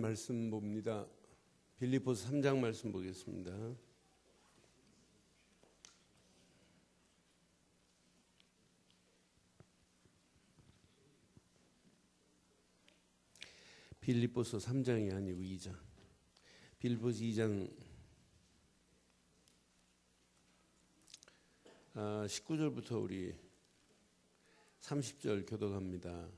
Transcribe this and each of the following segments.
말씀 봅니다. 빌립보서 3장 말씀 보겠습니다. 빌립보서 3장이 아니고 2장. 빌립보서 2장 19절부터 우리 30절 교독합니다.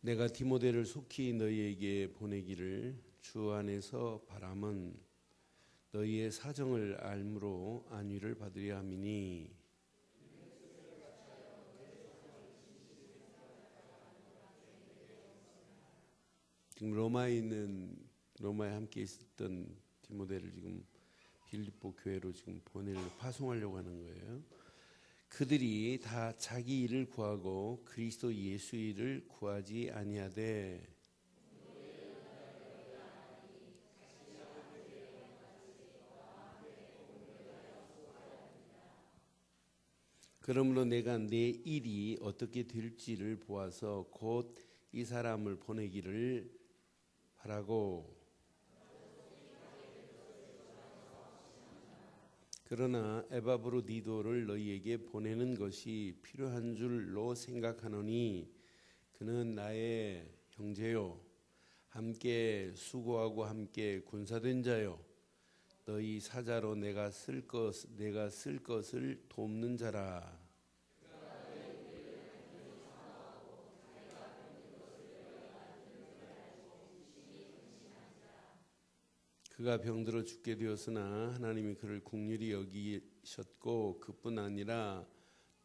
내가 디모데를 속히 너희에게 보내기를 주 안에서 바람은 너희의 사정을 알므로 안위를 받으려 함이니 지금 로마에 함께 있었던 디모데를 지금 빌립보 교회로 지금 파송하려고 하는 거예요. 그들이 다 자기 일을 구하고 그리스도 예수 일을 구하지 아니하되 그러므로 내가 내 일이 어떻게 될지를 보아서 곧 이 사람을 보내기를 바라고 그러나 에바브로디도를 너희에게 보내는 것이 필요한 줄로 생각하노니 그는 나의 형제요 함께 수고하고 함께 군사된 자요 너희 사자로 내가 쓸 것을 돕는 자라. 그가 병들어 죽게 되었으나 하나님이 그를 긍휼히 여기셨고 그뿐 아니라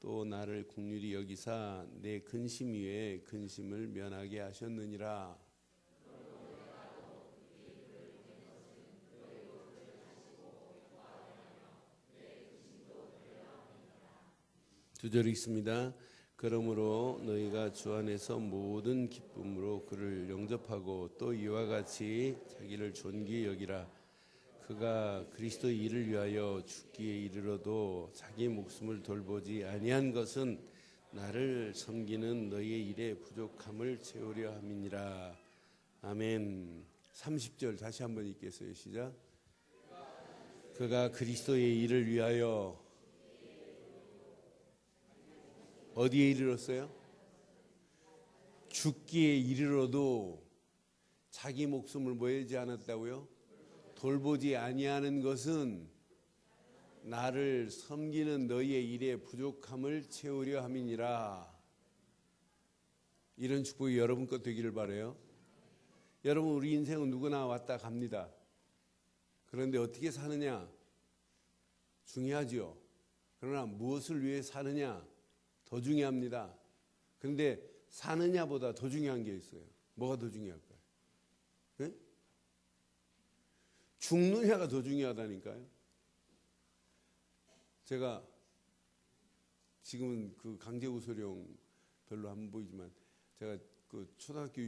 또 나를 긍휼히 여기사 내 근심 위에 근심을 면하게 하셨느니라. 두 절 있습니다. 그러므로 너희가 주 안에서 모든 기쁨으로 그를 영접하고 또 이와 같이 자기를 존귀히 여기라. 그가 그리스도의 일을 위하여 죽기에 이르러도 자기 목숨을 돌보지 아니한 것은 나를 섬기는 너희의 일에 부족함을 채우려 함이니라. 아멘. 30절 다시 한번 읽겠어요. 시작. 그가 그리스도의 일을 위하여 어디에 이르렀어요? 죽기에 이르러도 자기 목숨을 뭐 하지 않았다고요? 돌보지 아니하는 것은 나를 섬기는 너희의 일에 부족함을 채우려 함이니라. 이런 축복이 여러분 것 되기를 바라요. 여러분, 우리 인생은 누구나 왔다 갑니다. 그런데 어떻게 사느냐? 중요하죠. 그러나 무엇을 위해 사느냐? 더 중요합니다. 그런데 사느냐보다 더 중요한 게 있어요. 뭐가 더 중요할까요? 네? 죽느냐가 더 중요하다니까요. 제가 지금은 그 강제구 소령 별로 안 보이지만 제가 그 초등학교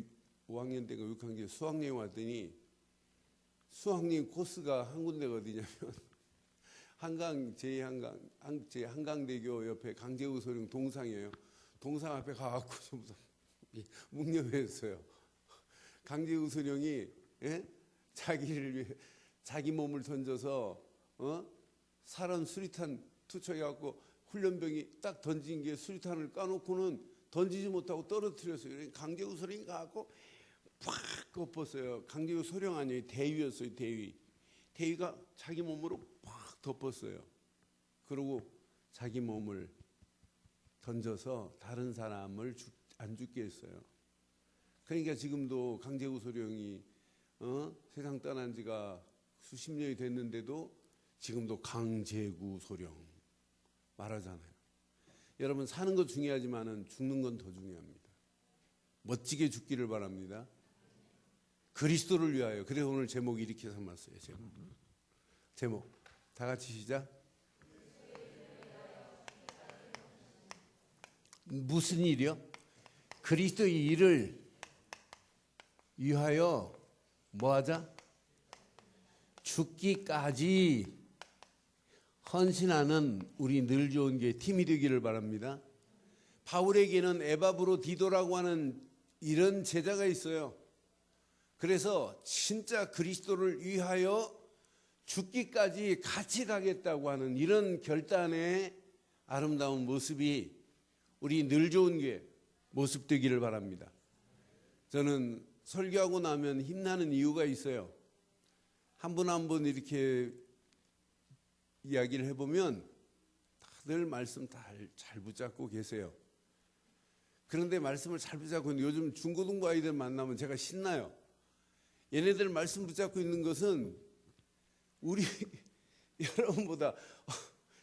5학년 때가 6학년 수학여행 왔더니 수학여행 코스가 한 군데가 어디냐면 한강대교 옆에 강제구 소령 동상이에요. 동상 앞에 가갖고 묵념했어요. 강제구 소령이 자기를 위해 자기 몸을 던져서 살은 수리탄 투척해갖고 훈련병이 딱 던진 게 수리탄을 까놓고는 던지지 못하고 떨어뜨렸어요. 강제구 소령이 가갖고 팍 엎었어요. 강제구 소령 아니에요. 대위였어요. 대위가 자기 몸으로 팍 덮었어요. 그리고 자기 몸을 던져서 다른 사람을 안 죽게 했어요. 그러니까 지금도 강제구 소령이 세상 떠난 지가 수십 년이 됐는데도 지금도 강제구 소령 말하잖아요. 여러분, 사는 거 중요하지만 죽는 건 더 중요합니다. 멋지게 죽기를 바랍니다. 그리스도를 위하여. 그래서 오늘 제목이 이렇게 삼았어요. 제목 다 같이 시작. 무슨 일이요? 그리스도의 일을 위하여 뭐하자? 죽기까지 헌신하는 우리 늘 좋은 게 팀이 되기를 바랍니다. 바울에게는 에바브로디도라고 하는 이런 제자가 있어요. 그래서 진짜 그리스도를 위하여 죽기까지 같이 가겠다고 하는 이런 결단의 아름다운 모습이 우리 늘 좋은 교회 모습 되기를 바랍니다. 저는 설교하고 나면 힘나는 이유가 있어요. 한 분 한 분 이렇게 이야기를 해보면 다들 말씀 잘 붙잡고 계세요. 그런데 말씀을 잘 붙잡고 있는 요즘 중고등부 아이들 만나면 제가 신나요. 얘네들 말씀 붙잡고 있는 것은 우리 여러분보다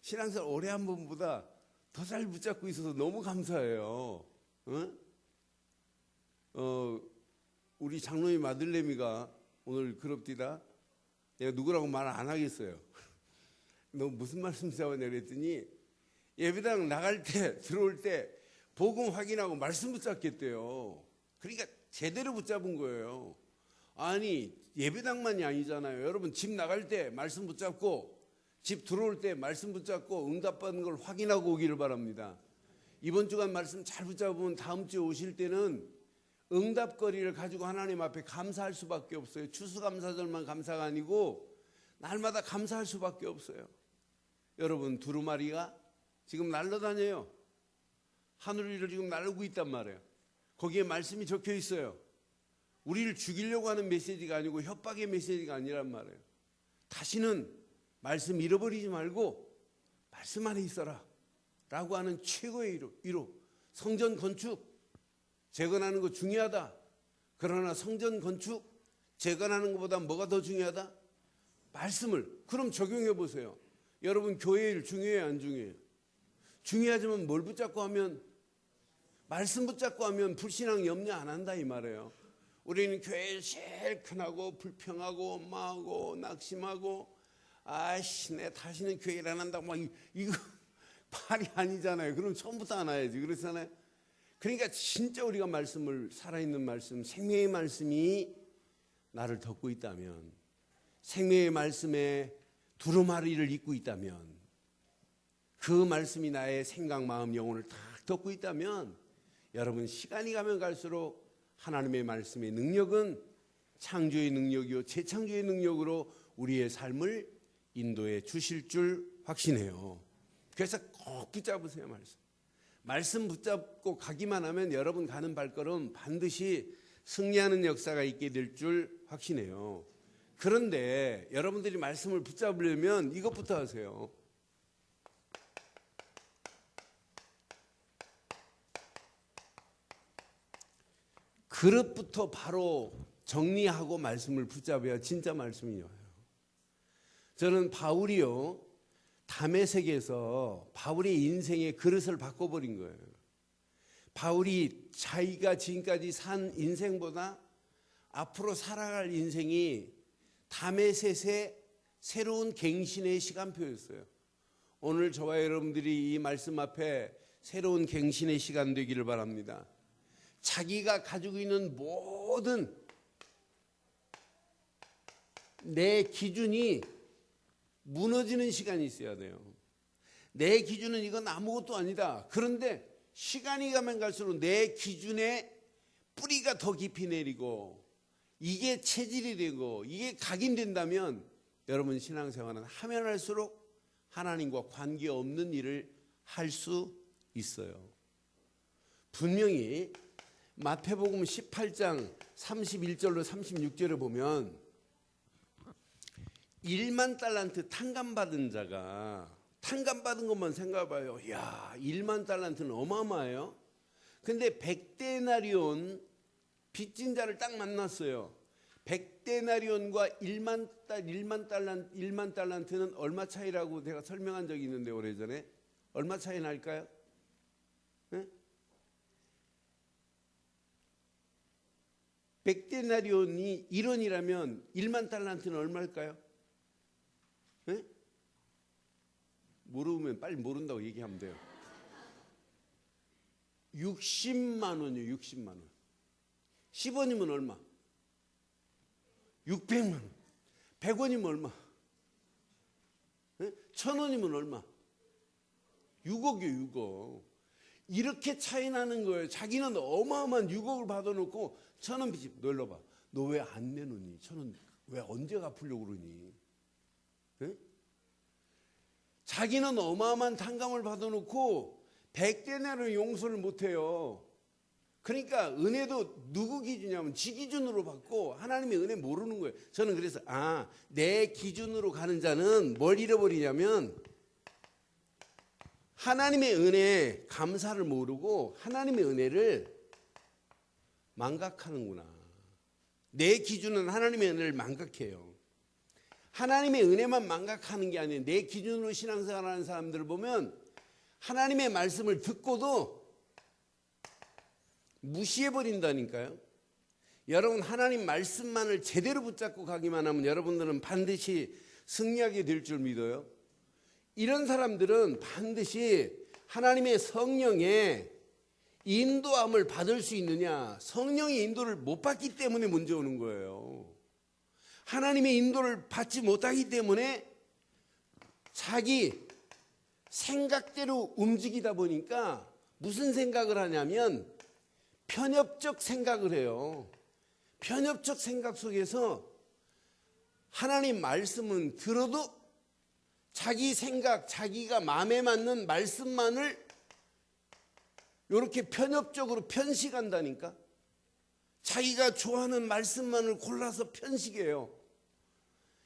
신앙생활 오래 한 분보다 더 잘 붙잡고 있어서 너무 감사해요. 우리 장로님 아들내미가 오늘 그럽디다. 내가 누구라고 말 안 하겠어요. 너 무슨 말씀 잡았냐 그랬더니 예배당 나갈 때 들어올 때 복음 확인하고 말씀 붙잡겠대요. 그러니까 제대로 붙잡은 거예요. 아니 예배당만이 아니잖아요. 여러분 집 나갈 때 말씀 붙잡고 집 들어올 때 말씀 붙잡고 응답받는 걸 확인하고 오기를 바랍니다. 이번 주간 말씀 잘 붙잡으면 다음 주에 오실 때는 응답거리를 가지고 하나님 앞에 감사할 수밖에 없어요. 추수감사절만 감사가 아니고 날마다 감사할 수밖에 없어요. 여러분 두루마리가 지금 날아다녀요. 하늘 위를 지금 날고 있단 말이에요. 거기에 말씀이 적혀 있어요. 우리를 죽이려고 하는 메시지가 아니고 협박의 메시지가 아니란 말이에요. 다시는 말씀 잃어버리지 말고 말씀 안에 있어라 라고 하는 최고의 위로. 성전 건축 재건하는 거 중요하다. 그러나 성전 건축 재건하는 것보다 뭐가 더 중요하다? 말씀을. 그럼 적용해 보세요. 여러분 교회 일 중요해요 안 중요해요? 중요하지만 뭘 붙잡고 하면 말씀 붙잡고 하면 불신앙 염려 안 한다 이 말이에요. 우리는 교회에 제일 큰하고 불평하고 원망하고 낙심하고 아이씨 내 다시는 교회 일 안 한다고 막 이거 말이 아니잖아요. 그럼 처음부터 안 와야지. 그렇잖아요. 그러니까 진짜 우리가 말씀을 살아있는 말씀 생명의 말씀이 나를 덮고 있다면 생명의 말씀에 두루마리를 입고 있다면 그 말씀이 나의 생각 마음 영혼을 다 덮고 있다면 여러분 시간이 가면 갈수록 하나님의 말씀의 능력은 창조의 능력이요 재창조의 능력으로 우리의 삶을 인도해 주실 줄 확신해요. 그래서 꼭 붙잡으세요. 말씀 붙잡고 가기만 하면 여러분 가는 발걸음 반드시 승리하는 역사가 있게 될 줄 확신해요. 그런데 여러분들이 말씀을 붙잡으려면 이것부터 하세요. 그릇부터 바로 정리하고 말씀을 붙잡아야 진짜 말씀이 와요. 저는 바울이요 다메섹에서 바울의 인생의 그릇을 바꿔버린 거예요. 바울이 자기가 지금까지 산 인생보다 앞으로 살아갈 인생이 다메섹의 새로운 갱신의 시간표였어요. 오늘 저와 여러분들이 이 말씀 앞에 새로운 갱신의 시간 되기를 바랍니다. 자기가 가지고 있는 모든 내 기준이 무너지는 시간이 있어야 돼요. 내 기준은 이건 아무것도 아니다. 그런데 시간이 가면 갈수록 내 기준의 뿌리가 더 깊이 내리고 이게 체질이 되고 이게 각인된다면 여러분 신앙생활은 하면 할수록 하나님과 관계없는 일을 할 수 있어요. 분명히 마태복음 18장 31절로 36절을 보면 1만 달란트 탕감받은 자가 탕감받은 것만 생각해봐요. 이야 1만 달란트는 어마어마해요. 근데 100데나리온 빚진 자를 딱 만났어요. 100데나리온과 1만 달란트는 얼마 차이라고 제가 설명한 적이 있는데 오래전에 얼마 차이 날까요? 네? 100데나리온이 1원이라면 1만 달란트는 얼마일까요? 네? 모르면 빨리 모른다고 얘기하면 돼요. 60만 원이요. 60만 원. 10원이면 얼마? 600만 원. 100원이면 얼마? 네? 1000원이면 얼마? 6억이요. 6억. 이렇게 차이 나는 거예요. 자기는 어마어마한 6억을 받아놓고 1,000원 빚이, 너 일로 봐. 너 왜 안 내놓니? 1,000원 왜 언제 갚으려고 그러니? 네? 자기는 어마어마한 탕감을 받아놓고 100대 내로 용서를 못해요. 그러니까 은혜도 누구 기준이냐면 지 기준으로 받고 하나님의 은혜 모르는 거예요. 저는 그래서 내 기준으로 가는 자는 뭘 잃어버리냐면 하나님의 은혜에 감사를 모르고 하나님의 은혜를 망각하는구나. 내 기준은 하나님의 은혜를 망각해요. 하나님의 은혜만 망각하는 게 아니에요. 내 기준으로 신앙생활하는 사람들을 보면 하나님의 말씀을 듣고도 무시해버린다니까요. 여러분, 하나님 말씀만을 제대로 붙잡고 가기만 하면 여러분들은 반드시 승리하게 될 줄 믿어요. 이런 사람들은 반드시 하나님의 성령의 인도함을 받을 수 있느냐? 성령의 인도를 못 받기 때문에 문제 오는 거예요. 하나님의 인도를 받지 못하기 때문에 자기 생각대로 움직이다 보니까 무슨 생각을 하냐면 편협적 생각을 해요. 편협적 생각 속에서 하나님 말씀은 들어도 자기 생각, 자기가 마음에 맞는 말씀만을 이렇게 편협적으로 편식한다니까. 자기가 좋아하는 말씀만을 골라서 편식해요.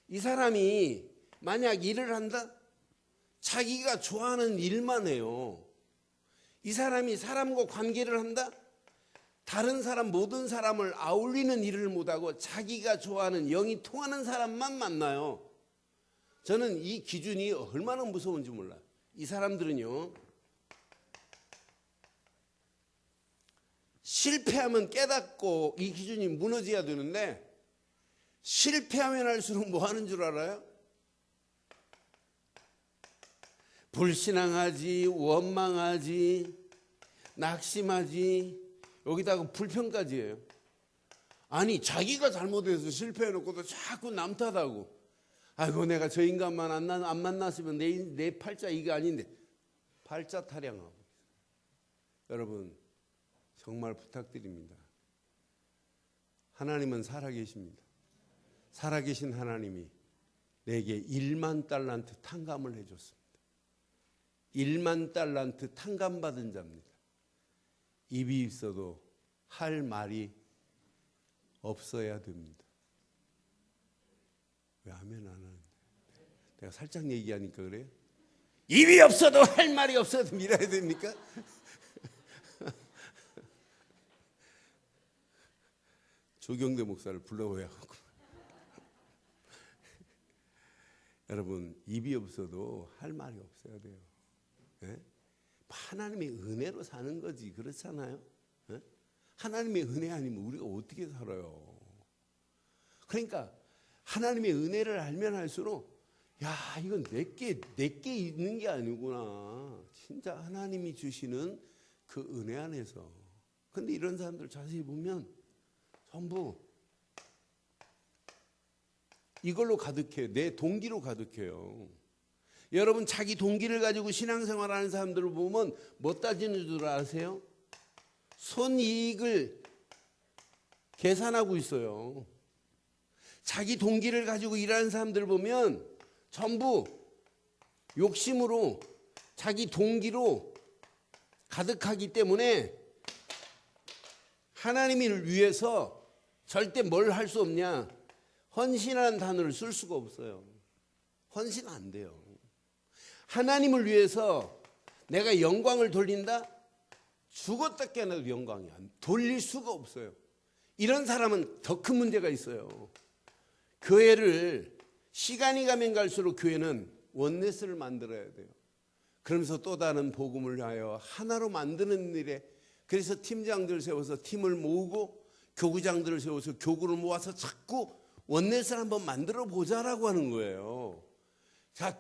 이 사람이 만약 일을 한다? 자기가 좋아하는 일만 해요. 이 사람이 사람과 관계를 한다? 다른 사람, 모든 사람을 아울리는 일을 못하고 자기가 좋아하는 영이 통하는 사람만 만나요. 저는 이 기준이 얼마나 무서운지 몰라요. 이 사람들은요, 실패하면 깨닫고 이 기준이 무너져야 되는데 실패하면 할수록 뭐 하는 줄 알아요? 불신앙하지, 원망하지, 낙심하지, 여기다가 불평까지 해요. 아니, 자기가 잘못해서 실패해놓고도 자꾸 남 탓하고, 아이고 내가 저 인간만 안 만났으면 내 팔자 이게 아닌데, 팔자 타령하고. 여러분, 정말 부탁드립니다. 하나님은 살아계십니다. 살아계신 하나님이 내게 1만 달란트 탕감을 해줬습니다. 1만 달란트 탕감받은 자입니다. 입이 있어도 할 말이 없어야 됩니다. 왜 하면 안 하는데? 내가 살짝 얘기하니까 그래요? 입이 없어도 할 말이 없어도 밀어야 됩니까? 조경대 목사를 불러오야겠고. 여러분, 입이 없어도 할 말이 없어야 돼요. 네? 하나님의 은혜로 사는 거지, 그렇잖아요? 네? 하나님의 은혜 아니면 우리가 어떻게 살아요? 그러니까 하나님의 은혜를 알면 할수록 야, 이건 내게 있는 게 아니구나. 진짜 하나님이 주시는 그 은혜 안에서. 근데 이런 사람들 자세히 보면 전부 이걸로 가득해요. 내 동기로 가득해요. 여러분, 자기 동기를 가지고 신앙생활하는 사람들을 보면 뭐 따지는 줄 아세요? 손이익을 계산하고 있어요. 자기 동기를 가지고 일하는 사람들을 보면 전부 욕심으로 자기 동기로 가득하기 때문에 하나님을 위해서 절대 뭘 할 수 없냐? 헌신이라는 단어를 쓸 수가 없어요. 헌신 안 돼요. 하나님을 위해서 내가 영광을 돌린다? 죽었다 깨어나도 영광이야. 돌릴 수가 없어요. 이런 사람은 더 큰 문제가 있어요. 교회를 시간이 가면 갈수록 교회는 원네스를 만들어야 돼요. 그러면서 또 다른 복음을 위하여 하나로 만드는 일에, 그래서 팀장들 세워서 팀을 모으고 교구장들을 세워서 교구를 모아서 자꾸 원넷을 한번 만들어 보자라고 하는 거예요.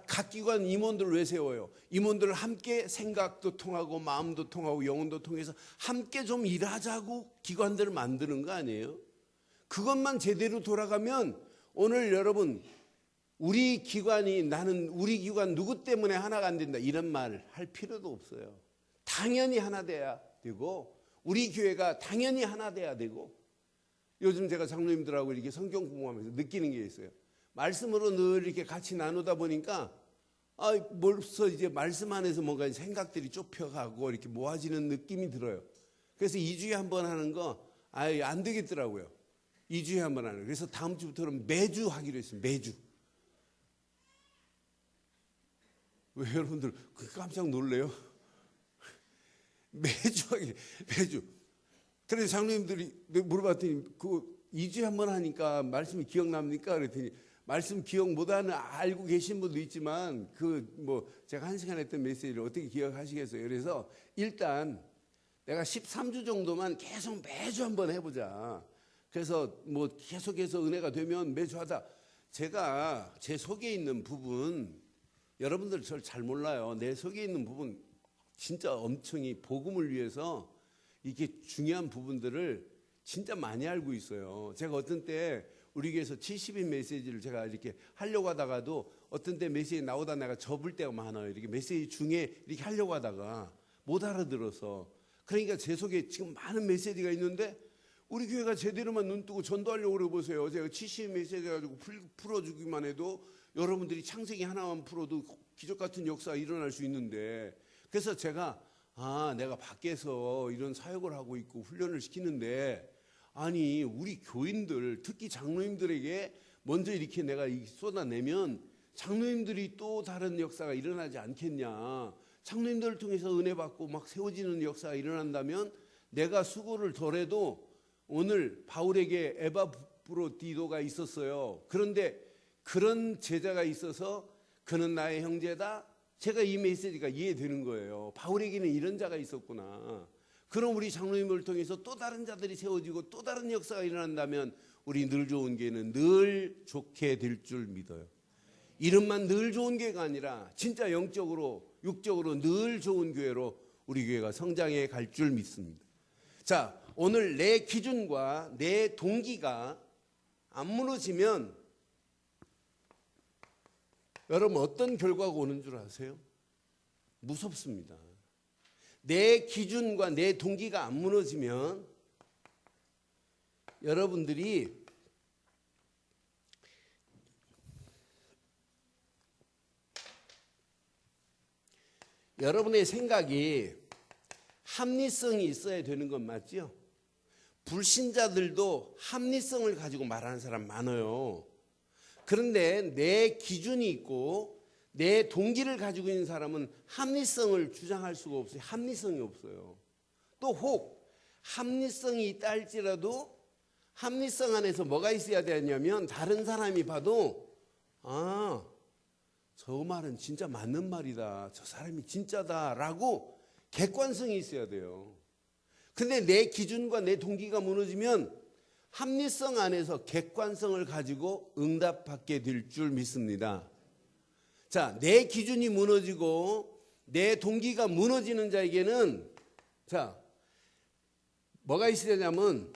각 기관 임원들을 왜 세워요? 임원들을 함께 생각도 통하고 마음도 통하고 영혼도 통해서 함께 좀 일하자고 기관들을 만드는 거 아니에요? 그것만 제대로 돌아가면 오늘 여러분, 우리 기관이, 나는 우리 기관 누구 때문에 하나가 안 된다 이런 말 할 필요도 없어요. 당연히 하나 돼야 되고, 우리 교회가 당연히 하나 돼야 되고, 요즘 제가 장로님들하고 이렇게 성경 공부하면서 느끼는 게 있어요. 말씀으로 늘 이렇게 같이 나누다 보니까 벌써 이제 말씀 안에서 뭔가 생각들이 좁혀가고 이렇게 모아지는 느낌이 들어요. 그래서 2주에 한 번 하는 거 안 되겠더라고요. 2주에 한 번 하는 거. 그래서 다음 주부터는 매주 하기로 했어요. 매주. 왜 여러분들 깜짝 놀래요? 매주. 그래서 장로님들이 물어봤더니 2주에 한 번 하니까 말씀이 기억납니까? 그랬더니 말씀 기억 못하는 알고 계신 분도 있지만 제가 1시간 했던 메시지를 어떻게 기억하시겠어요? 그래서 일단 내가 13주 정도만 계속 매주 한번 해보자. 그래서 계속해서 은혜가 되면 매주 하다. 제가 제 속에 있는 부분, 여러분들 저를 잘 몰라요. 내 속에 있는 부분 진짜 엄청히 복음을 위해서 이게 중요한 부분들을 진짜 많이 알고 있어요. 제가 어떤 때 우리 교회에서 70인 메시지를 제가 이렇게 하려고 하다가도 어떤 때 메시지 나오다 내가 접을 때가 많아요. 이렇게 메시지 중에 이렇게 하려고 하다가 못 알아들어서. 그러니까 제 속에 지금 많은 메시지가 있는데 우리 교회가 제대로만 눈 뜨고 전도하려고 그래 보세요. 제가 70인 메시지 가지고 풀어주기만 해도 여러분들이 창세기 하나만 풀어도 기적 같은 역사가 일어날 수 있는데, 그래서 제가 내가 밖에서 이런 사역을 하고 있고 훈련을 시키는데, 아니 우리 교인들 특히 장로님들에게 먼저 이렇게 내가 쏟아내면 장로님들이 또 다른 역사가 일어나지 않겠냐. 장로님들을 통해서 은혜 받고 막 세워지는 역사가 일어난다면 내가 수고를 덜해도, 오늘 바울에게 에바브로디도가 있었어요. 그런데 그런 제자가 있어서 그는 나의 형제다. 제가 이 메시지가 이해되는 거예요. 바울에게는 이런 자가 있었구나. 그럼 우리 장로님을 통해서 또 다른 자들이 세워지고 또 다른 역사가 일어난다면 우리 늘 좋은 교회는 늘 좋게 될 줄 믿어요. 이름만 늘 좋은 교회가 아니라 진짜 영적으로 육적으로 늘 좋은 교회로 우리 교회가 성장해 갈 줄 믿습니다. 자, 오늘 내 기준과 내 동기가 안 무너지면 여러분 어떤 결과가 오는 줄 아세요? 무섭습니다. 내 기준과 내 동기가 안 무너지면 여러분들이 여러분의 생각이 합리성이 있어야 되는 건 맞죠? 불신자들도 합리성을 가지고 말하는 사람 많아요. 그런데 내 기준이 있고 내 동기를 가지고 있는 사람은 합리성을 주장할 수가 없어요. 합리성이 없어요. 또 혹 합리성이 있다 할지라도 합리성 안에서 뭐가 있어야 되냐면 다른 사람이 봐도 저 말은 진짜 맞는 말이다. 저 사람이 진짜다라고 객관성이 있어야 돼요. 근데 내 기준과 내 동기가 무너지면 합리성 안에서 객관성을 가지고 응답받게 될 줄 믿습니다. 자, 내 기준이 무너지고 내 동기가 무너지는 자에게는 뭐가 있어야 되냐면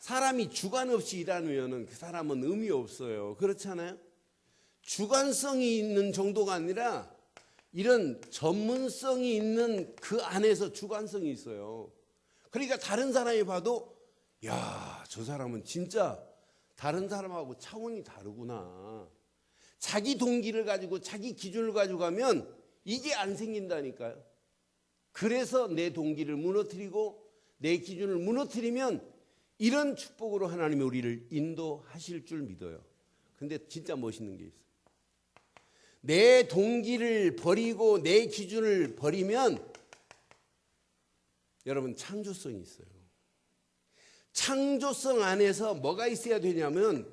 사람이 주관 없이 일하면 그 사람은 의미 없어요. 그렇잖아요? 주관성이 있는 정도가 아니라 이런 전문성이 있는 그 안에서 주관성이 있어요. 그러니까 다른 사람이 봐도 저 사람은 진짜 다른 사람하고 차원이 다르구나. 자기 동기를 가지고 자기 기준을 가지고 가면 이게 안 생긴다니까요. 그래서 내 동기를 무너뜨리고 내 기준을 무너뜨리면 이런 축복으로 하나님이 우리를 인도하실 줄 믿어요. 근데 진짜 멋있는 게 있어요. 내 동기를 버리고 내 기준을 버리면 여러분 창조성이 있어요. 창조성 안에서 뭐가 있어야 되냐면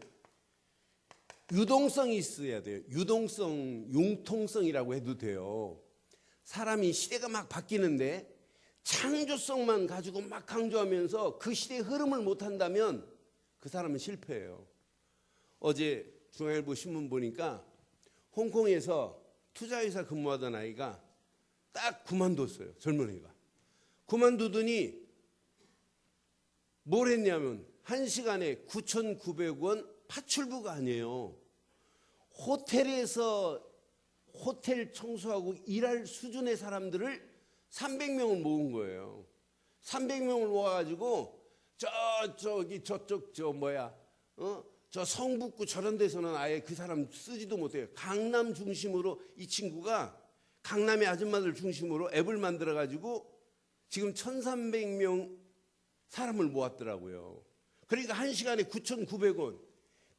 유동성이 있어야 돼요. 유동성, 융통성이라고 해도 돼요. 사람이 시대가 막 바뀌는데 창조성만 가지고 막 강조하면서 그 시대의 흐름을 못한다면 그 사람은 실패해요. 어제 중앙일보 신문 보니까 홍콩에서 투자회사 근무하던 아이가 딱 그만뒀어요. 젊은 애가. 그만두더니 뭘 했냐면 1시간에 9,900원 파출부가 아니에요. 호텔에서 호텔 청소하고 일할 수준의 사람들을 300명을 모은 거예요. 300명을 모아가지고 저쪽 저 성북구 저런 데서는 아예 그 사람 쓰지도 못해요. 강남 중심으로 이 친구가 강남의 아줌마들 중심으로 앱을 만들어가지고 지금 1300명 사람을 모았더라고요. 그러니까 1시간에 9,900원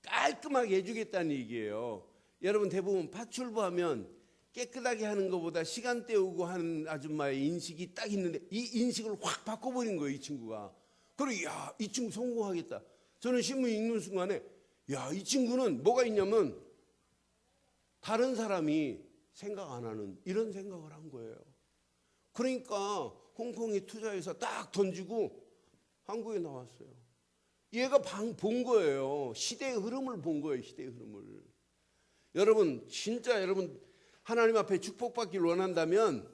깔끔하게 해주겠다는 얘기예요. 여러분 대부분 파출부하면 깨끗하게 하는 것보다 시간 때우고 하는 아줌마의 인식이 딱 있는데 이 인식을 확 바꿔버린 거예요. 이 친구가. 그리고 이 친구 성공하겠다. 저는 신문 읽는 순간에 이 친구는 뭐가 있냐면 다른 사람이 생각 안 하는 이런 생각을 한 거예요. 그러니까 홍콩에 투자해서 딱 던지고 한국에 나왔어요. 얘가 본 거예요. 시대의 흐름을 본 거예요. 시대의 흐름을. 여러분 진짜 여러분 하나님 앞에 축복받기를 원한다면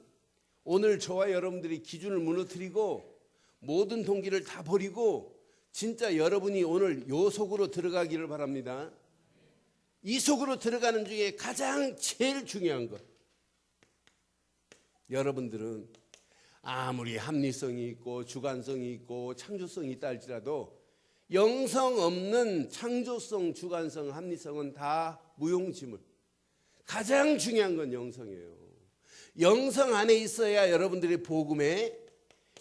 오늘 저와 여러분들이 기준을 무너뜨리고 모든 동기를 다 버리고 진짜 여러분이 오늘 요 속으로 들어가기를 바랍니다. 이 속으로 들어가는 중에 가장 제일 중요한 것. 여러분들은 아무리 합리성이 있고 주관성이 있고 창조성이 있다 할지라도 영성 없는 창조성, 주관성, 합리성은 다 무용지물. 가장 중요한 건 영성이에요. 영성 안에 있어야 여러분들이 복음에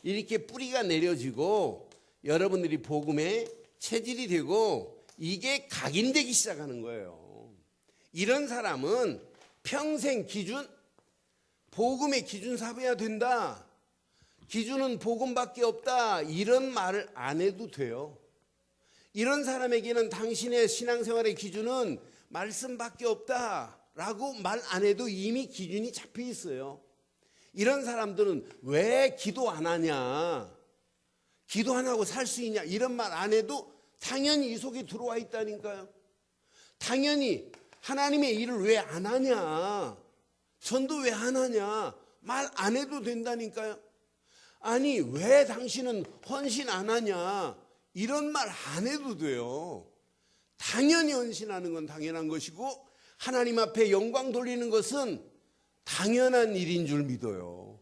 이렇게 뿌리가 내려지고 여러분들이 복음에 체질이 되고 이게 각인되기 시작하는 거예요. 이런 사람은 평생 기준, 복음의 기준 삼아야 된다. 기준은 복음밖에 없다. 이런 말을 안 해도 돼요. 이런 사람에게는 당신의 신앙생활의 기준은 말씀밖에 없다라고 말 안 해도 이미 기준이 잡혀 있어요. 이런 사람들은 왜 기도 안 하냐, 기도 안 하고 살 수 있냐 이런 말 안 해도 당연히 이 속에 들어와 있다니까요. 당연히 하나님의 일을 왜 안 하냐, 전도 왜 안 하냐 말 안 해도 된다니까요. 아니 왜 당신은 헌신 안 하냐 이런 말 안 해도 돼요. 당연히 헌신하는 건 당연한 것이고 하나님 앞에 영광 돌리는 것은 당연한 일인 줄 믿어요.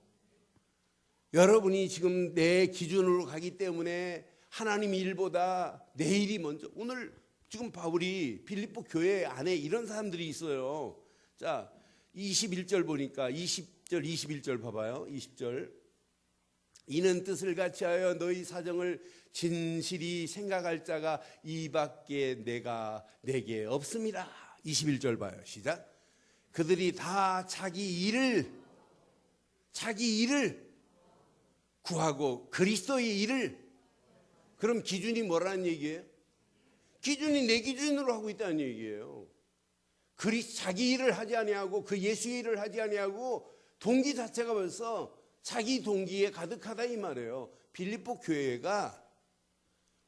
여러분이 지금 내 기준으로 가기 때문에 하나님 일보다 내 일이 먼저. 오늘 지금 바울이 빌립보 교회 안에 이런 사람들이 있어요. 자, 21절 보니까 20절 21절 봐봐요. 20절. 이는 뜻을 같이하여 너희 사정을 진실이 생각할 자가 이밖에 내게 없음이라. 21절 봐요. 시작. 그들이 다 자기 일을 구하고 그리스도의 일을. 그럼 기준이 뭐라는 얘기예요? 기준이 내 기준으로 하고 있다는 얘기예요. 자기 일을 하지 아니하고 그 예수의 일을 하지 아니하고 동기 자체가 벌써 자기 동기에 가득하다 이 말이에요. 빌립보 교회가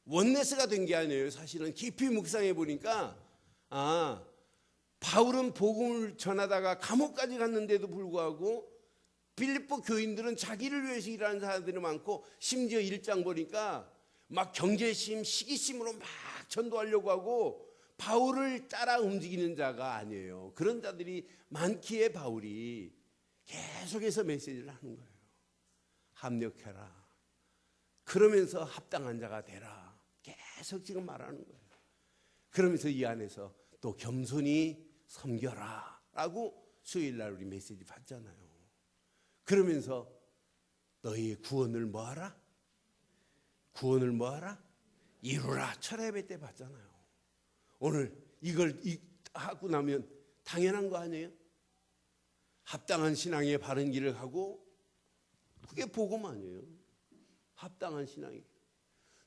원네스가 된 게 아니에요. 사실은 깊이 묵상해 보니까 바울은 복음을 전하다가 감옥까지 갔는데도 불구하고 빌립보 교인들은 자기를 위해서 일하는 사람들이 많고 심지어 1장 보니까 막 경제심, 시기심으로 막 전도하려고 하고 바울을 따라 움직이는 자가 아니에요. 그런 자들이 많기에 바울이 계속해서 메시지를 하는 거예요. 합력해라. 그러면서 합당한 자가 되라. 계속 지금 말하는 거예요. 그러면서 이 안에서 또 겸손히 섬겨라 라고 수요일날 우리 메시지 받잖아요. 그러면서 너희의 구원을 뭐하라? 구원을 뭐하라? 이루라. 철야예배 때 받잖아요. 오늘 이걸 하고 나면 당연한 거 아니에요? 합당한 신앙의 바른 길을 가고 그게 복음 아니에요? 합당한 신앙이.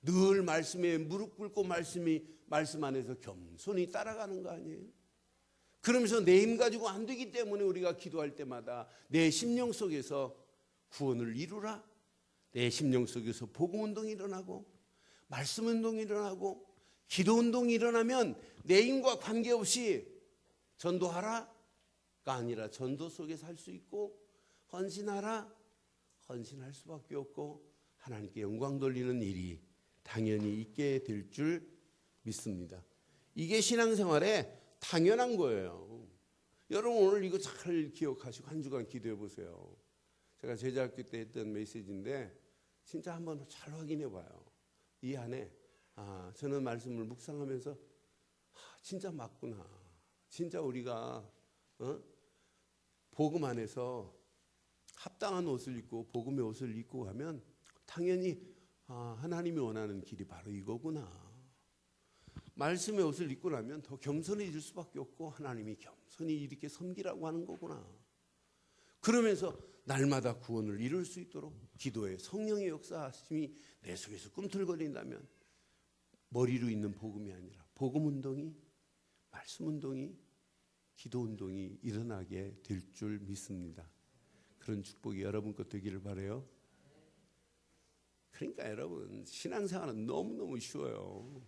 늘 말씀에 무릎 꿇고 말씀 안에서 겸손히 따라가는 거 아니에요? 그러면서 내 힘 가지고 안 되기 때문에 우리가 기도할 때마다 내 심령 속에서 구원을 이루라. 내 심령 속에서 복음 운동이 일어나고 말씀 운동이 일어나고 기도 운동이 일어나면 내 힘과 관계없이 전도하라가 아니라 전도 속에 살 수 있고 헌신하라. 헌신할 수밖에 없고 하나님께 영광 돌리는 일이 당연히 있게 될 줄 믿습니다. 이게 신앙생활에 당연한 거예요. 여러분 오늘 이거 잘 기억하시고 한 주간 기도해 보세요. 제가 제자학교 때 했던 메시지인데 진짜 한번 잘 확인해 봐요. 이 안에 저는 말씀을 묵상하면서 진짜 맞구나. 진짜 우리가 복음 안에서 합당한 옷을 입고 복음의 옷을 입고 가면 당연히 하나님이 원하는 길이 바로 이거구나. 말씀의 옷을 입고 나면 더 겸손해질 수밖에 없고 하나님이 겸손히 이렇게 섬기라고 하는 거구나. 그러면서 날마다 구원을 이룰 수 있도록 기도에 성령의 역사하심이 내 속에서 꿈틀거린다면 머리로 있는 복음이 아니라 복음 운동이, 말씀 운동이, 기도 운동이 일어나게 될 줄 믿습니다. 그런 축복이 여러분 것 되기를 바라요. 그러니까 여러분 신앙생활은 너무너무 쉬워요.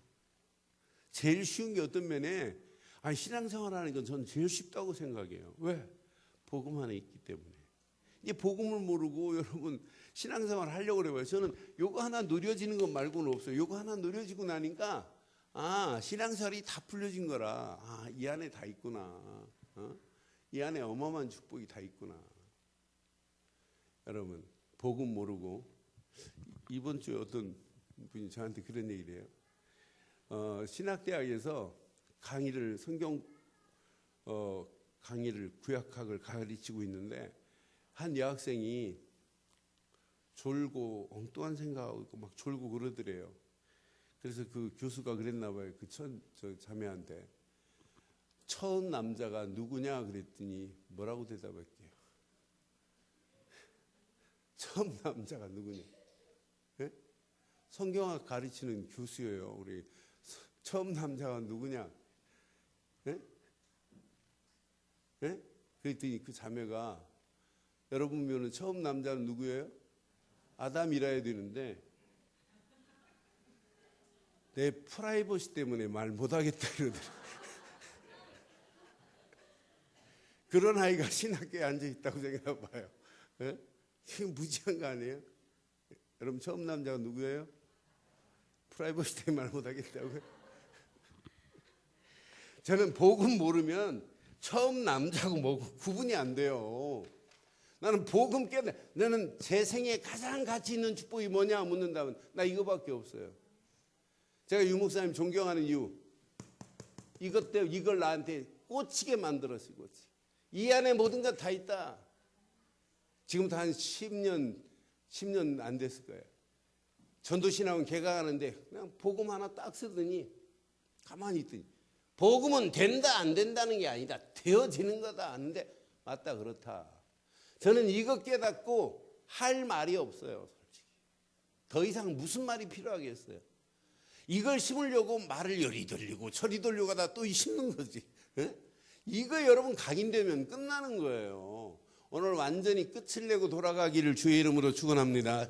제일 쉬운 게 어떤 면에 신앙생활하는 건 저는 제일 쉽다고 생각해요. 왜? 복음 안에 있기 때문에. 이 복음을 모르고 여러분 신앙생활 하려고 그래요. 저는 요거 하나 누려지는 것 말고는 없어요. 요거 하나 누려지고 나니까 신앙생활이 다 풀려진 거라. 이 안에 다 있구나. 이 안에 어마어마한 축복이 다 있구나. 여러분 복음 모르고 이번 주에 어떤 분이 저한테 그런 얘기를 해요. 신학대학에서 강의를 성경 강의를 구약학을 가르치고 있는데 한 여학생이 졸고 엉뚱한 생각하고 막 졸고 그러더래요. 그래서 그 교수가 그랬나 봐요. 저 자매한테 처음 남자가 누구냐 그랬더니 뭐라고 대답할게요? 처음 남자가 누구냐? 네? 성경학 가르치는 교수예요. 우리 처음 남자가 누구냐? 네? 네? 그랬더니 그 자매가 여러분 보면 처음 남자는 누구예요? 아담이라야 되는데 내 프라이버시 때문에 말 못하겠다 이러더라고요. 그런 아이가 신학교에 앉아있다고 생각해 봐요. 네? 이게 무지한 거 아니에요? 여러분 처음 남자가 누구예요? 프라이버시 때문에 말 못하겠다고요? 저는 복음 모르면 처음 남자고 뭐고 구분이 안 돼요. 나는 복음 깨달아. 나는 제 생에 가장 가치 있는 축복이 뭐냐 묻는다면 나 이거밖에 없어요. 제가 유 목사님 존경하는 이유 이것 때문에 이걸 나한테 꽂히게 만들었어요. 이 안에 모든 것 다 있다. 지금부터 한 10년 안 됐을 거예요. 전도신학원 개강하는데 그냥 복음 하나 딱 쓰더니 가만히 있더니 복음은 된다 안 된다는 게 아니다. 되어지는 거다 하는데 맞다 그렇다. 저는 이거 깨닫고 할 말이 없어요. 솔직히. 더 이상 무슨 말이 필요하겠어요. 이걸 심으려고 말을 열이 돌리고 철이 돌리고 하다 또 심는 거지. 에? 이거 여러분 각인되면 끝나는 거예요. 오늘 완전히 끝을 내고 돌아가기를 주의 이름으로 축원합니다.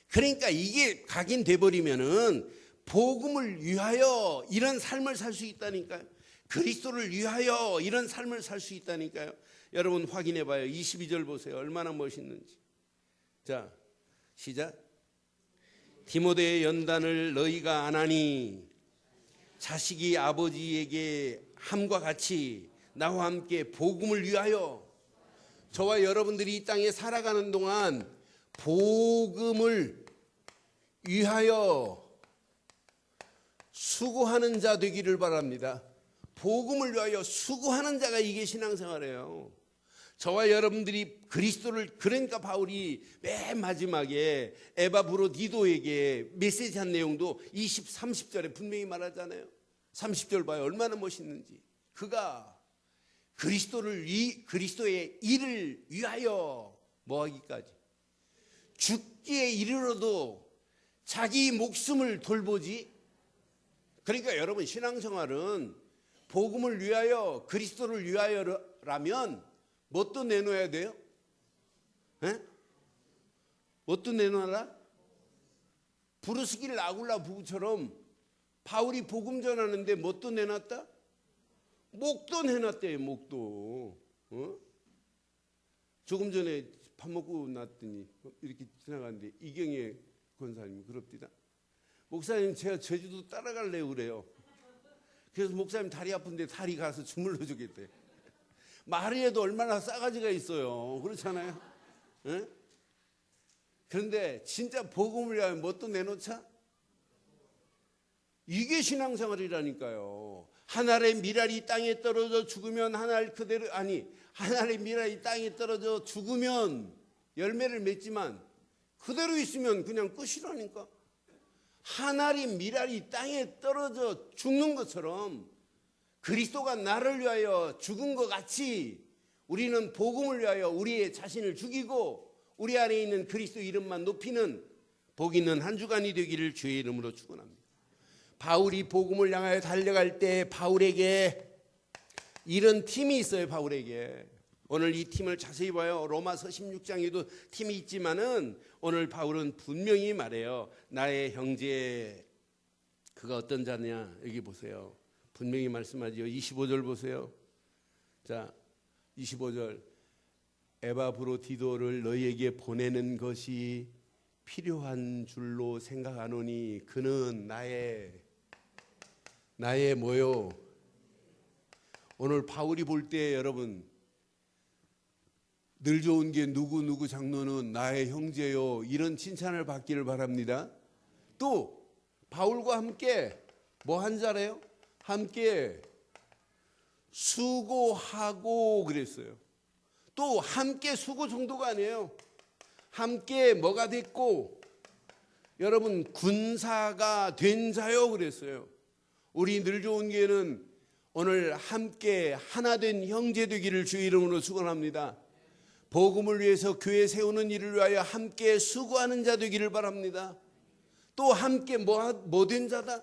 그러니까 이게 각인돼 버리면은 복음을 위하여 이런 삶을 살 수 있다니까요. 그리스도를 위하여 이런 삶을 살 수 있다니까요. 여러분 확인해 봐요. 22절 보세요. 얼마나 멋있는지. 자, 시작. 디모데의 연단을 너희가 안 하니 자식이 아버지에게 함과 같이 나와 함께 복음을 위하여 저와 여러분들이 이 땅에 살아가는 동안 복음을 위하여 수고하는 자 되기를 바랍니다. 복음을 위하여 수고하는 자가 이게 신앙생활이에요. 저와 여러분들이 그리스도를 그러니까 바울이 맨 마지막에 에바브로디도에게 메시지한 내용도 20, 30절에 분명히 말하잖아요. 30절 봐요. 얼마나 멋있는지. 그가 그리스도의 일을 위하여 뭐하기까지 죽기에 이르러도 자기 목숨을 돌보지. 그러니까 여러분 신앙생활은 복음을 위하여 그리스도를 위하여라면 뭣도 내놓아야 돼요? 에? 뭣도 내놓아라? 부르스길 아굴라 부부처럼 바울이 복음 전하는데 뭣도 내놨다? 목도 내놨대요. 목도. 조금 전에 밥 먹고 났더니 이렇게 지나가는데 이경혜 권사님이 그럽디다. 목사님 제가 제주도 따라갈래요 그래요. 그래서 목사님 다리 아픈데 다리 가서 주물러 주겠대. 말을 해도 얼마나 싸가지가 있어요. 그렇잖아요. 에? 그런데 진짜 복음을 위하여 뭣도 내놓자? 이게 신앙생활이라니까요. 한 알의 밀알이 땅에 떨어져 죽으면 한 알 그대로, 아니 한 알의 밀알이 땅에 떨어져 죽으면 열매를 맺지만 그대로 있으면 그냥 끝이라니까. 한 알의 밀알이 땅에 떨어져 죽는 것처럼 그리스도가 나를 위하여 죽은 것 같이 우리는 복음을 위하여 우리의 자신을 죽이고 우리 안에 있는 그리스도 이름만 높이는 복 있는 한 주간이 되기를 주의 이름으로 축원합니다. 바울이 복음을 향하여 달려갈 때 바울에게 이런 팀이 있어요. 바울에게 오늘 이 팀을 자세히 봐요. 로마서 16장에도 팀이 있지만은 오늘 바울은 분명히 말해요. 나의 형제 그가 어떤 자냐 여기 보세요. 분명히 말씀하죠. 25절 보세요. 자, 25절 에바브로디도를 너희에게 보내는 것이 필요한 줄로 생각하노니 그는 나의 뭐요? 오늘 바울이 볼 때 여러분 늘 좋은 게 누구 장로는 나의 형제요 이런 칭찬을 받기를 바랍니다. 또 바울과 함께 뭐 한 자래요? 함께 수고하고 그랬어요. 또 함께 수고 정도가 아니에요. 함께 뭐가 됐고 여러분 군사가 된 자요 그랬어요. 우리 늘 좋은 교회는 오늘 함께 하나 된 형제 되기를 주의 이름으로 축원합니다. 복음을 위해서 교회 세우는 일을 위하여 함께 수고하는 자 되기를 바랍니다. 또 함께 뭐 된 자다?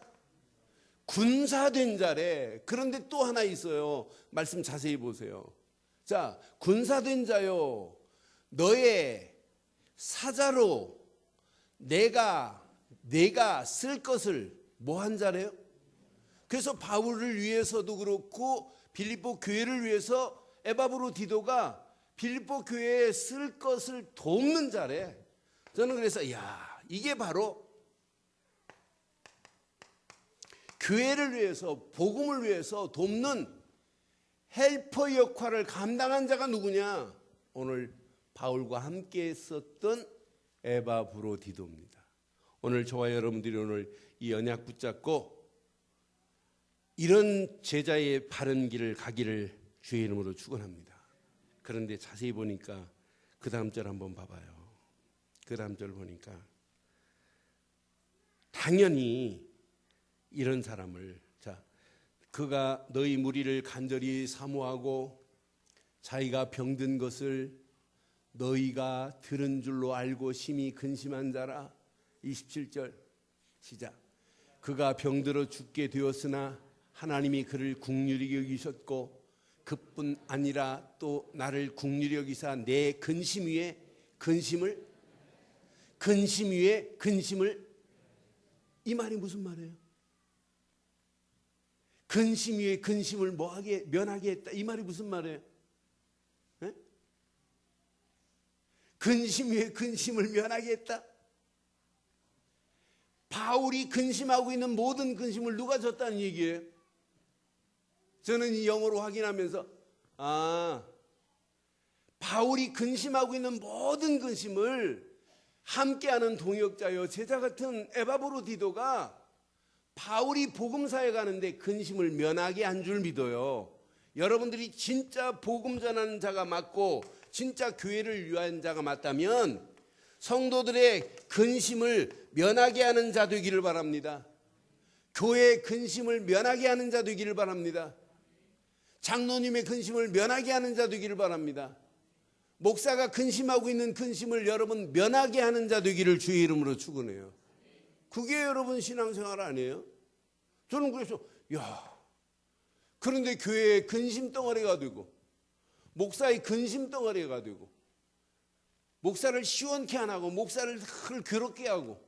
군사된 자래. 그런데 또 하나 있어요. 말씀 자세히 보세요. 자, 군사된 자요 너의 사자로 내가 쓸 것을 뭐 한 자래요? 그래서 바울을 위해서도 그렇고 빌립보 교회를 위해서 에바브로디도가 빌립보 교회에 쓸 것을 돕는 자래. 저는 그래서 이게 바로 교회를 위해서 복음을 위해서 돕는 헬퍼 역할을 감당한 자가 누구냐? 오늘 바울과 함께 했었던 에바브로디도입니다. 오늘 저와 여러분들이 오늘 이 언약 붙잡고 이런 제자의 바른 길을 가기를 주의 이름으로 축원합니다. 그런데 자세히 보니까 그 다음 절 한번 봐봐요. 그 다음 절 보니까 당연히 이런 사람을 그가 너희 무리를 간절히 사모하고 자기가 병든 것을 너희가 들은 줄로 알고 심히 근심한 자라. 27절 시작. 그가 병들어 죽게 되었으나 하나님이 그를 긍휼히 여기셨고 그뿐 아니라 또 나를 긍휼히 여기사 내 근심 위에 근심을 이 말이 무슨 말이에요? 근심 위에 근심을 면하게 했다. 이 말이 무슨 말이에요? 네? 근심 위에 근심을 면하게 했다. 바울이 근심하고 있는 모든 근심을 누가 졌다는 얘기예요? 저는 이 영어로 확인하면서 바울이 근심하고 있는 모든 근심을 함께하는 동역자요 제자 같은 에바브로디도가 바울이 복음사에 가는데 근심을 면하게 한 줄 믿어요. 여러분들이 진짜 복음 전하는 자가 맞고 진짜 교회를 위한 자가 맞다면 성도들의 근심을 면하게 하는 자 되기를 바랍니다. 교회의 근심을 면하게 하는 자 되기를 바랍니다. 장로님의 근심을 면하게 하는 자 되기를 바랍니다. 목사가 근심하고 있는 근심을 여러분 면하게 하는 자 되기를 주의 이름으로 축원해요. 그게 여러분 신앙생활 아니에요? 저는 그래서 그런데 교회의 근심 덩어리가 되고 목사의 근심 덩어리가 되고 목사를 시원케 안 하고 목사를 괴롭게 하고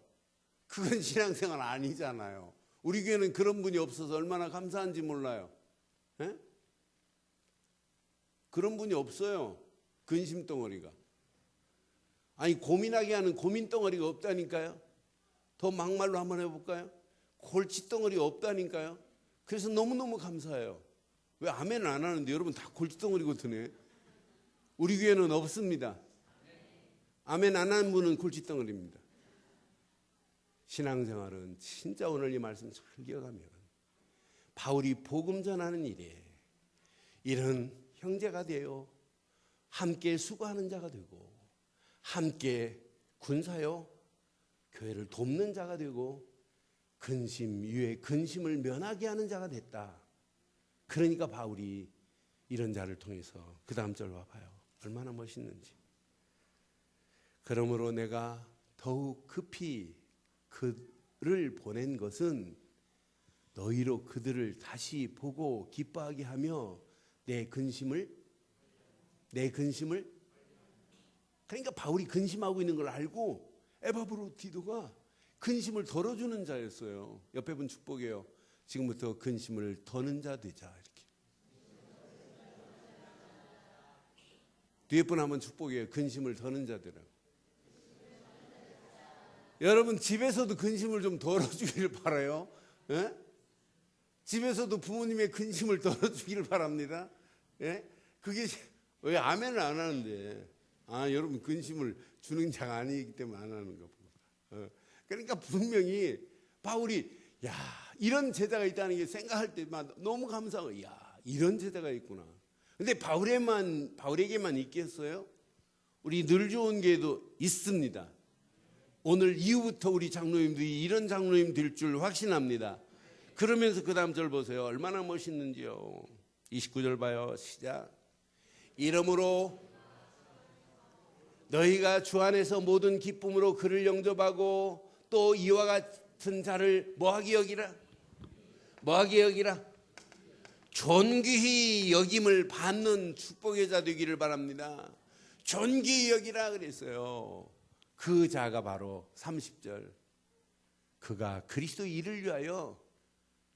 그건 신앙생활 아니잖아요. 우리 교회는 그런 분이 없어서 얼마나 감사한지 몰라요. 에? 그런 분이 없어요. 근심 덩어리가. 아니 고민하게 하는 고민 덩어리가 없다니까요. 더 막말로 한번 해볼까요? 골치 덩어리가 없다니까요. 그래서 너무너무 감사해요. 왜 아멘을 안 하는데 여러분 다 골치 덩어리거든요. 우리 교회는 없습니다. 아멘 안 하는 분은 골칫덩어리입니다. 신앙생활은 진짜 오늘 이 말씀 잘 기억하면 바울이 복음 전하는 일에 이런 형제가 되어 함께 수고하는 자가 되고 함께 군사요 교회를 돕는 자가 되고 근심 위에 근심을 면하게 하는 자가 됐다. 그러니까 바울이 이런 자를 통해서 그 다음 절 봐봐요. 얼마나 멋있는지. 그러므로 내가 더욱 급히 그를 보낸 것은 너희로 그들을 다시 보고 기뻐하게 하며 내 근심을 그러니까 바울이 근심하고 있는 걸 알고 에바브로디도가 근심을 덜어주는 자였어요. 옆에 분 축복해요. 지금부터 근심을 더는 자 되자. 이렇게. 뒤에 분 한번 축복해요. 근심을 더는 자 되라고. 여러분 집에서도 근심을 좀 덜어주기를 바라요. 예? 집에서도 부모님의 근심을 덜어주기를 바랍니다. 예? 그게 왜 아멘을 안 하는데? 여러분 근심을 주는 자가 아니기 때문에 안 하는 겁니다. 그러니까 분명히 바울이 이런 제자가 있다는 게 생각할 때마다 너무 감사하고 이런 제자가 있구나. 근데 바울에게만 있겠어요? 우리 늘 좋은 교회도 있습니다. 오늘 이후부터 우리 장로님들이 이런 장로님 될 줄 확신합니다. 그러면서 그 다음 절 보세요. 얼마나 멋있는지요. 29절 봐요. 시작. 이러므로 너희가 주 안에서 모든 기쁨으로 그를 영접하고 또 이와 같은 자를 뭐하게 여기라? 존귀히 여김을 받는 축복의 자 되기를 바랍니다. 존귀히 여기라 그랬어요. 그 자가 바로 30절. 그가 그리스도 일을 위하여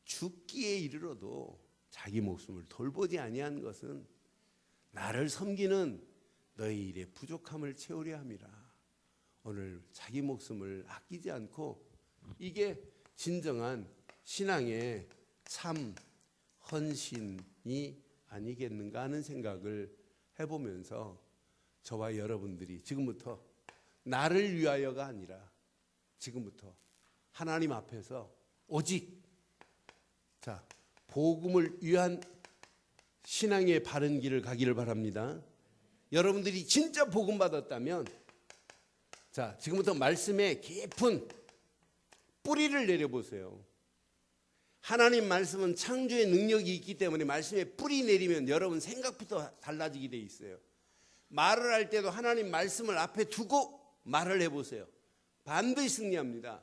죽기에 이르러도 자기 목숨을 돌보지 아니한 것은 나를 섬기는 너희 일의 부족함을 채우려 함이라. 오늘 자기 목숨을 아끼지 않고 이게 진정한 신앙의 참 헌신이 아니겠는가 하는 생각을 해보면서 저와 여러분들이 지금부터 나를 위하여가 아니라 지금부터 하나님 앞에서 오직 복음을 위한 신앙의 바른 길을 가기를 바랍니다. 여러분들이 진짜 복음 받았다면 지금부터 말씀에 깊은 뿌리를 내려보세요. 하나님 말씀은 창조의 능력이 있기 때문에 말씀에 뿌리 내리면 여러분 생각부터 달라지게 돼 있어요. 말을 할 때도 하나님 말씀을 앞에 두고 말을 해보세요. 반드시 승리합니다.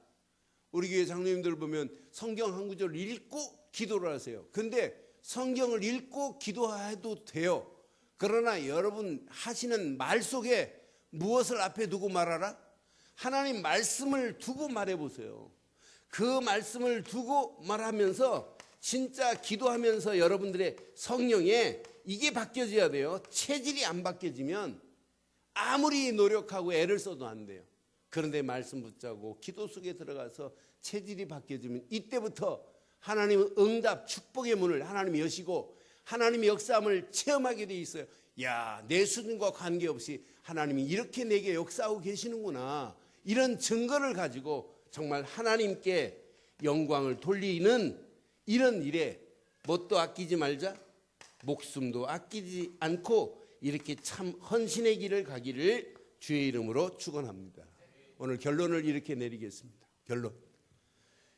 우리 교회 장로님들 보면 성경 한 구절을 읽고 기도를 하세요. 근데 성경을 읽고 기도해도 돼요. 그러나 여러분 하시는 말 속에 무엇을 앞에 두고 말하라? 하나님 말씀을 두고 말해보세요. 그 말씀을 두고 말하면서 진짜 기도하면서 여러분들의 성령에 이게 바뀌어져야 돼요. 체질이 안 바뀌어지면 아무리 노력하고 애를 써도 안 돼요. 그런데 말씀 붙잡고 기도 속에 들어가서 체질이 바뀌어지면 이때부터 하나님의 응답, 축복의 문을 하나님이 여시고 하나님의 역사함을 체험하게 돼 있어요. 내 수준과 관계없이 하나님이 이렇게 내게 역사하고 계시는구나. 이런 증거를 가지고 정말 하나님께 영광을 돌리는 이런 일에 뭣도 아끼지 말자, 목숨도 아끼지 않고 이렇게 참 헌신의 길을 가기를 주의 이름으로 축원합니다. 오늘 결론을 이렇게 내리겠습니다. 결론.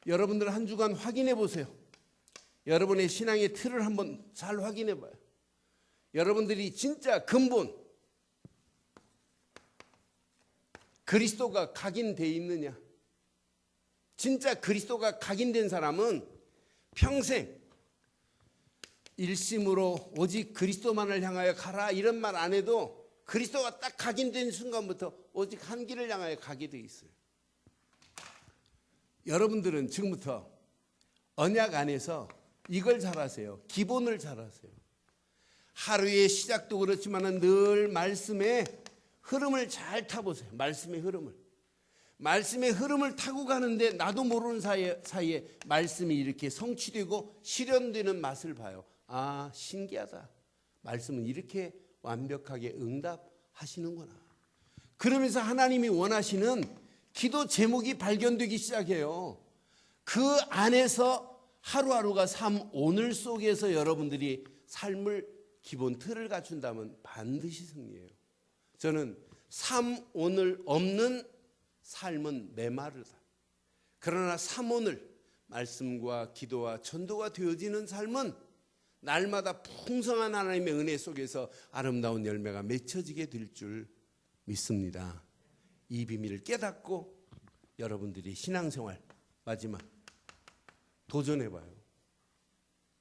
여러분들 한 주간 확인해 보세요. 여러분의 신앙의 틀을 한번 잘 확인해 봐요. 여러분들이 진짜 근본 그리스도가 각인되어 있느냐? 진짜 그리스도가 각인된 사람은 평생 일심으로 오직 그리스도만을 향하여 가라 이런 말 안 해도 그리스도가 딱 각인된 순간부터 오직 한 길을 향하여 가게 돼 있어요. 여러분들은 지금부터 언약 안에서 이걸 잘하세요. 기본을 잘하세요. 하루의 시작도 그렇지만 늘 말씀의 흐름을 잘 타보세요. 말씀의 흐름을 타고 가는데 나도 모르는 사이에 말씀이 이렇게 성취되고 실현되는 맛을 봐요. 신기하다. 말씀은 이렇게 완벽하게 응답하시는구나. 그러면서 하나님이 원하시는 기도 제목이 발견되기 시작해요. 그 안에서 하루하루가 삶 오늘 속에서 여러분들이 삶을 기본 틀을 갖춘다면 반드시 승리해요. 저는 삶 오늘 없는 삶은 메마르다. 그러나 삶 오늘 말씀과 기도와 전도가 되어지는 삶은 날마다 풍성한 하나님의 은혜 속에서 아름다운 열매가 맺혀지게 될 줄 믿습니다. 이 비밀을 깨닫고 여러분들이 신앙생활 마지막 도전해봐요.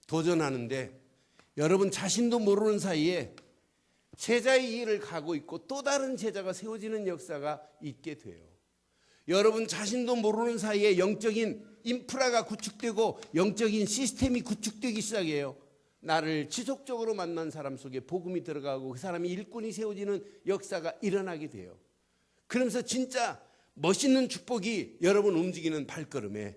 도전하는데 여러분 자신도 모르는 사이에 제자의 길을 가고 있고 또 다른 제자가 세워지는 역사가 있게 돼요. 여러분 자신도 모르는 사이에 영적인 인프라가 구축되고 영적인 시스템이 구축되기 시작해요. 나를 지속적으로 만난 사람 속에 복음이 들어가고 그 사람이 일꾼이 세워지는 역사가 일어나게 돼요. 그러면서 진짜 멋있는 축복이 여러분 움직이는 발걸음에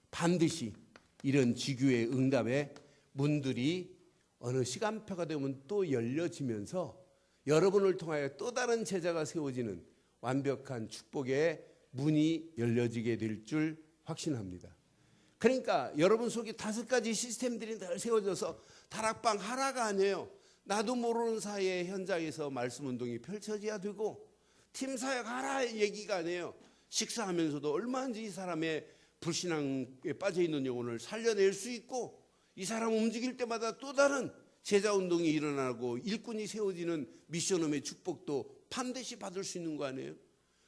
반드시 이런 지교의 응답의 문들이 어느 시간표가 되면 또 열려지면서 여러분을 통하여 또 다른 제자가 세워지는 완벽한 축복의 문이 열려지게 될 줄 확신합니다. 그러니까 여러분 속에 5가지 시스템들이 늘 세워져서 다락방 하나가 아니에요. 나도 모르는 사이에 현장에서 말씀 운동이 펼쳐져야 되고 팀 사역 하나 얘기가 아니에요. 식사하면서도 얼마든지 이 사람의 불신앙에 빠져있는 영혼을 살려낼 수 있고 이 사람 움직일 때마다 또 다른 제자 운동이 일어나고 일꾼이 세워지는 미션홈의 축복도 반드시 받을 수 있는 거 아니에요?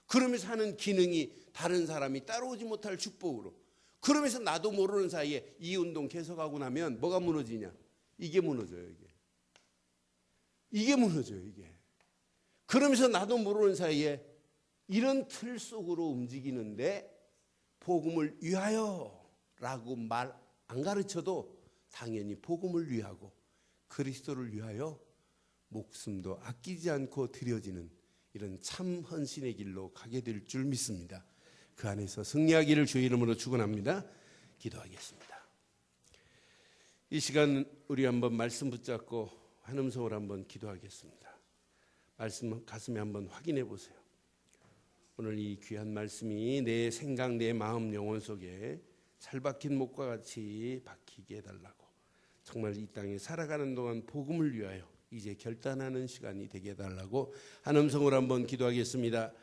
그러면서 하는 기능이 다른 사람이 따라오지 못할 축복으로, 그러면서 나도 모르는 사이에 이 운동 계속하고 나면 뭐가 무너지냐? 이게 무너져요. 이게 무너져요. 이게. 그러면서 나도 모르는 사이에 이런 틀 속으로 움직이는데 복음을 위하여라고 말 안 가르쳐도 당연히 복음을 위하고 그리스도를 위하여 목숨도 아끼지 않고 드려지는 이런 참 헌신의 길로 가게 될 줄 믿습니다. 그 안에서 승리하기를 주의 이름으로 축원합니다. 기도하겠습니다. 이 시간 우리 한번 말씀 붙잡고 한음성으로 한번 기도하겠습니다. 말씀 가슴에 한번 확인해 보세요. 오늘 이 귀한 말씀이 내 생각, 내 마음, 영혼 속에 잘 박힌 목과 같이 박히게 해달라고, 정말 이 땅에 살아가는 동안 복음을 위하여 이제 결단하는 시간이 되게 해달라고 한음성으로 한번 기도하겠습니다.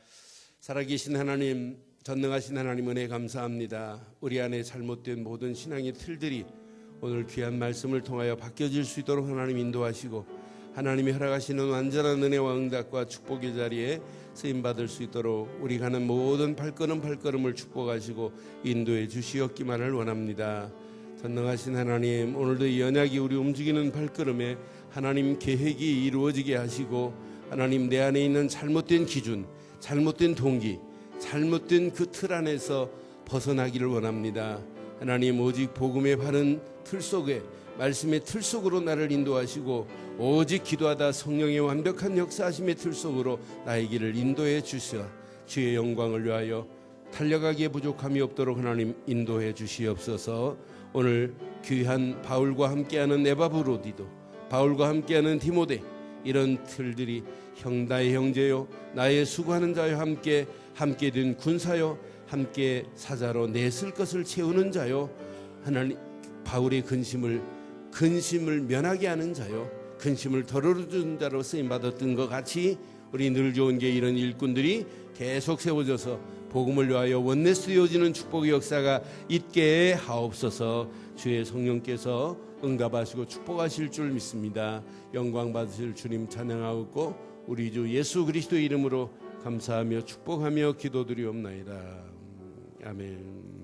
살아계신 하나님, 전능하신 하나님 은혜 감사합니다. 우리 안에 잘못된 모든 신앙의 틀들이 오늘 귀한 말씀을 통하여 바뀌어질 수 있도록 하나님 인도하시고 하나님이 허락하시는 완전한 은혜와 응답과 축복의 자리에 쓰임받을 수 있도록 우리 가는 모든 발걸음을 축복하시고 인도해 주시옵기만을 원합니다. 전능하신 하나님, 오늘도 이 언약이 우리 움직이는 발걸음에 하나님 계획이 이루어지게 하시고 하나님 내 안에 있는 잘못된 기준, 잘못된 동기, 잘못된 그 틀 안에서 벗어나기를 원합니다. 하나님 오직 복음의 바른 틀 속에 말씀의 틀 속으로 나를 인도하시고 오직 기도하다 성령의 완벽한 역사하심의 틀 속으로 나의 길을 인도해 주시어 주의 영광을 위하여 달려가기에 부족함이 없도록 하나님 인도해 주시옵소서. 오늘 귀한 바울과 함께하는 에바브로디도, 바울과 함께하는 디모데, 이런 틀들이 나의 형제요 나의 수고하는 자요 함께 된 군사요 함께 사자로 내 쓸 것을 채우는 자요, 하나님 바울의 근심을 면하게 하는 자요, 근심을 덜어주는 자로 쓰임받았던 것 같이 우리 늘 좋은 게 이런 일꾼들이 계속 세워져서 복음을 위하여 원내스 되어지는 축복의 역사가 있게 하옵소서. 주의 성령께서 응답하시고 축복하실 줄 믿습니다. 영광 받으실 주님 찬양하옵고 우리 주 예수 그리스도의 이름으로 감사하며 축복하며 기도드리옵나이다. 아멘.